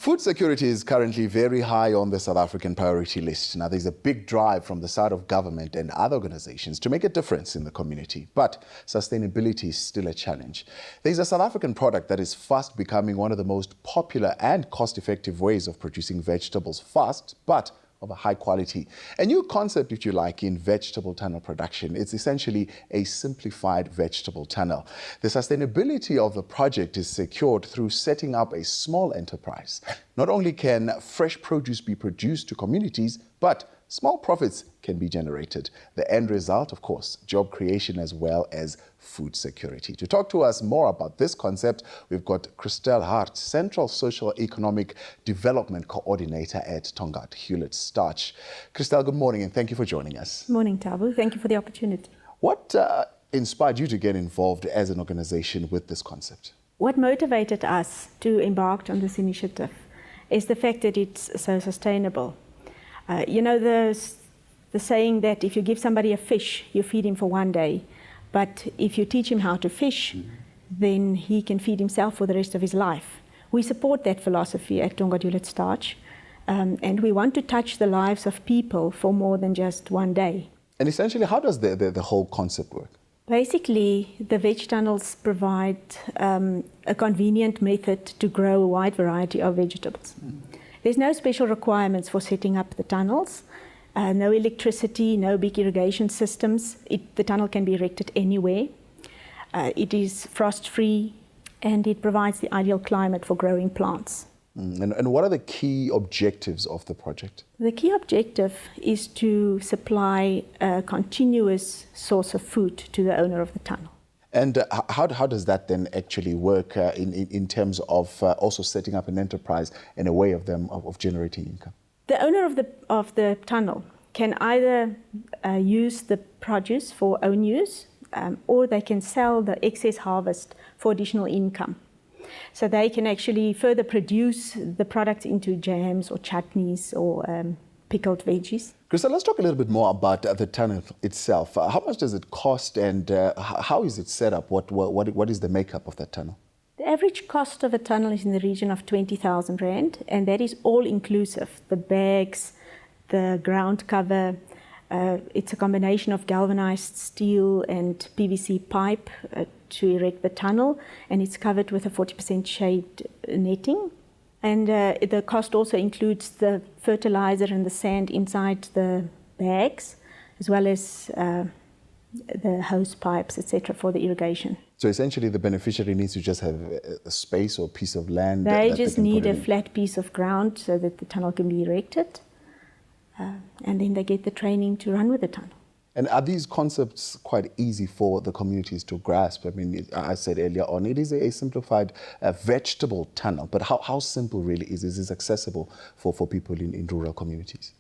Food security is currently very high on the South African priority list. Now, there's a big drive from the side of government and other organizations to make a difference in the community. But sustainability is still a challenge. There's a South African product that is fast becoming one of the most popular and cost-effective ways of producing vegetables fast, but of a high quality. A new concept, if you like, in vegetable tunnel production. It's essentially a simplified vegetable tunnel. The sustainability of the project is secured through setting up a small enterprise. Not only can fresh produce be produced to communities, but small profits can be generated. The end result, of course, job creation as well as food security. To talk to us more about this concept, we've got Christelle Hart, Central Social Economic Development Coordinator at Tongaat Hulett Starch. Christelle, good morning and thank you for joining us. Morning, Tabu. Thank you for the opportunity. What inspired you to get involved as an organization with this concept? What motivated us to embark on this initiative is the fact that it's so sustainable. You know, the saying that if you give somebody a fish, you feed him for one day. But if you teach him how to fish, then he can feed himself for the rest of his life. We support that philosophy at Tongaat Hulett Starch, and we want to touch the lives of people for more than just one day. And essentially, how does the whole concept work? Basically, the veg tunnels provide a convenient method to grow a wide variety of vegetables. There's no special requirements for setting up the tunnels, no electricity, no big irrigation systems. The tunnel can be erected anywhere. It is frost-free and it provides the ideal climate for growing plants. And what are the key objectives of the project? The key objective is to supply a continuous source of food to the owner of the tunnel. And how does that then actually work in terms of also setting up an enterprise and a way of generating income? The owner of the tunnel can either use the produce for own use or they can sell the excess harvest for additional income. So they can actually further produce the product into jams or chutneys or pickled veggies. Christelle, let's talk a little bit more about the tunnel itself. How much does it cost and how is it set up? What is the makeup of that tunnel? The average cost of a tunnel is in the region of 20,000 Rand, and that is all inclusive. The bags, the ground cover, it's a combination of galvanized steel and PVC pipe to erect the tunnel, and it's covered with a 40% shade netting. And the cost also includes the fertilizer and the sand inside the bags, as well as the hose pipes, etc., for the irrigation. So essentially the beneficiary needs to just have a space or piece of land? They just need a flat piece of ground so that the tunnel can be erected. And then they get the training to run with the tunnel. And are these concepts quite easy for the communities to grasp? I mean, I said earlier on, it is a simplified vegetable tunnel, but how simple really is this accessible for people in rural communities?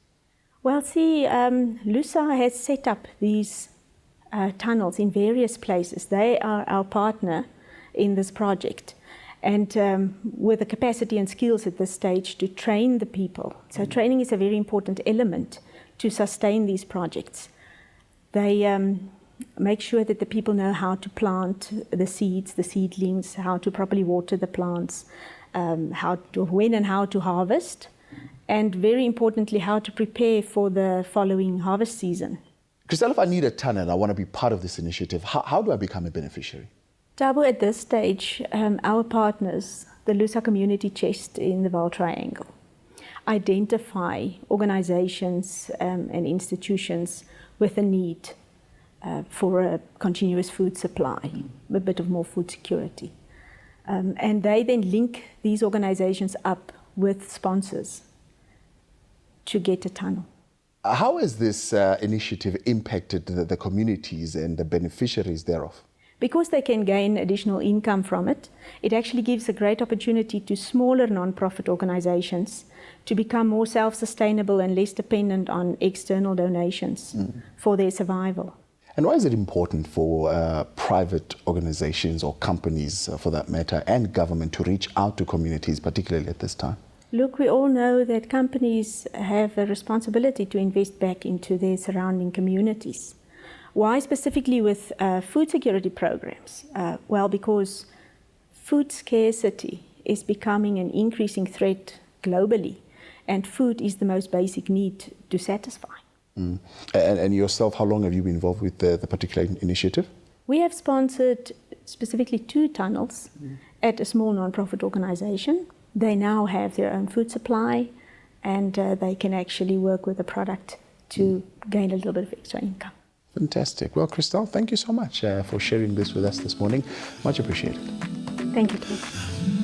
Well, see, LUSA has set up these tunnels in various places. They are our partner in this project. And with the capacity and skills at this stage to train the people. So training is a very important element to sustain these projects. They make sure that the people know how to plant the seeds, the seedlings, how to properly water the plants, when and how to harvest, and very importantly, how to prepare for the following harvest season. Christelle, if I need a tunnel, I want to be part of this initiative, how do I become a beneficiary? Tabu, at this stage, our partners, the LUSA Community Chest in the Vaal Triangle, identify organizations and institutions with a need for a continuous food supply, a bit of more food security. And they then link these organizations up with sponsors to get a tunnel. How has this initiative impacted the communities and the beneficiaries thereof? Because they can gain additional income from it, it actually gives a great opportunity to smaller non-profit organizations to become more self-sustainable and less dependent on external donations for their survival. And why is it important for private organizations or companies, for that matter, and government to reach out to communities, particularly at this time? Look, we all know that companies have a responsibility to invest back into their surrounding communities. Why specifically with food security programs? Well, because food scarcity is becoming an increasing threat globally, and food is the most basic need to satisfy. And yourself, how long have you been involved with the particular initiative? We have sponsored specifically 2 tunnels at a small non-profit organization. They now have their own food supply, and they can actually work with the product to gain a little bit of extra income. Fantastic. Well, Christel, thank you so much for sharing this with us this morning. Much appreciated. Thank you, Ted.